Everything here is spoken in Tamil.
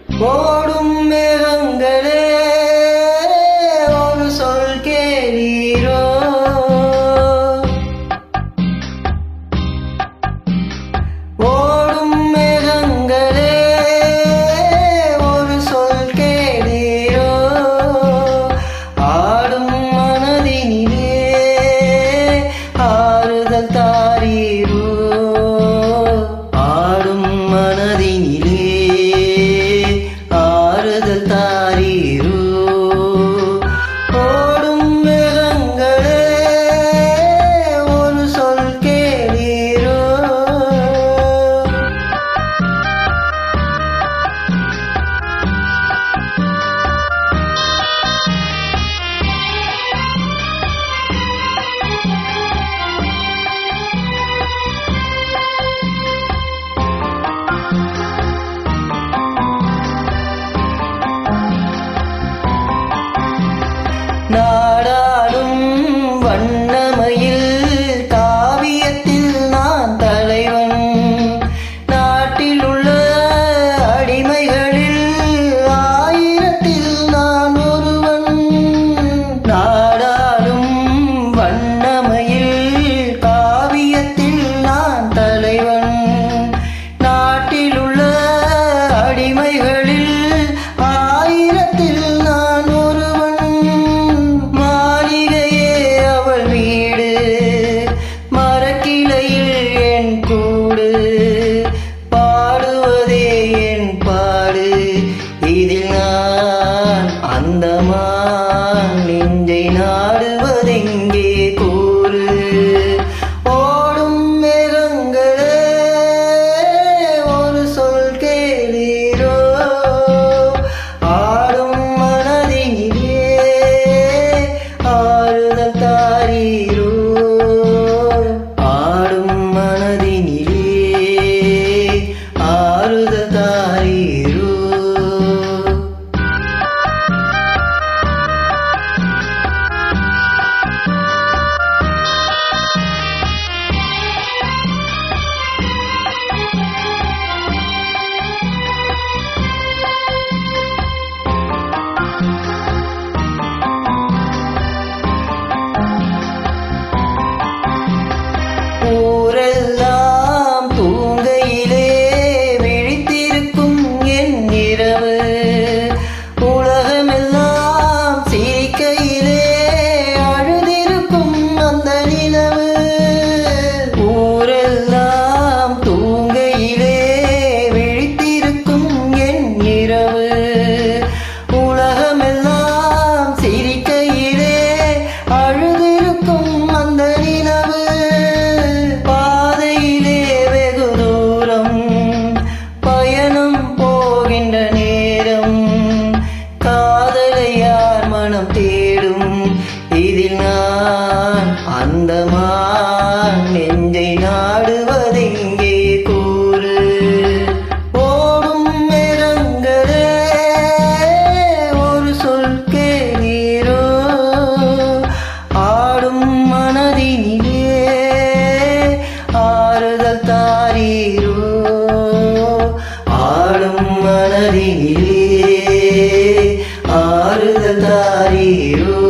ஓடும் மேகங்களே ஒரு சொல் கேளீரோ, ஓடும் மேகங்களே ஒரு சொல் கேளீரோ, ஆடும் மனதினிலே ஆறுதல் தாரீரோ, ஆடும் மனதினிலே ஆறுதல் தாரீரோ, ஓடும் மேகங்களே ஒரு சொல் கேளீரோ. நாடாடும் வண்ணமயில் காவியத்தில் நான் தலைவன், நாட்டில் உள்ள அடிமைகளில் ஆயிரத்தில் நான் ஒருவன். நாடாடும் வண்ணமயில் காவியத்தில் நான் தலைவன், நாட்டில் உள்ள அடிமைகளில் ஆயிரத்தில் நான் ஒருவன். மாளிகையே அவள் வீடு, மரக்கிளையில் என் கூடு, பாடுவதே என் பாடு, இதில் நான் அந்தமான் நெஞ்சை நாடுவதெங்கே கூறு. ஓடும் மேகங்களே ஒரு சொல் கேளீரோ, ஆடும் மனதினிலே ஆறுதல் தாரீரோ, ஆடும் மனதினிலே ஆறுதல் தாரீரோ. ஊரெல்லாம் தூங்கையிலே விழித்திருக்கும் என் இரவு, உலகமெல்லாம் சிரிக்கையிலே அழுதிருக்கும் அந்த நிலவு. ஊரெல்லாம் தூங்கையிலே விழித்திருக்கும் என் இரவு, உலகமெல்லாம் சிரிக்கையிலே அழுதிருக்கும் அந்த நிலவு. பாதையிலே வெகு தூரம் பயணம் போகின்ற நேரம், காதலை யார் மனம் தேடும், இதில் நான் அந்தமான் நெஞ்சை நாடுவதெங்கே கூறு. ஓடும் மேகங்களே ஒரு சொல் கேளீரோ, ஆடும் மனதினிலே ஆறுதல் தாரீரோ, ஆடும் மனதினிலே ஆறுதல் தாரீரோ.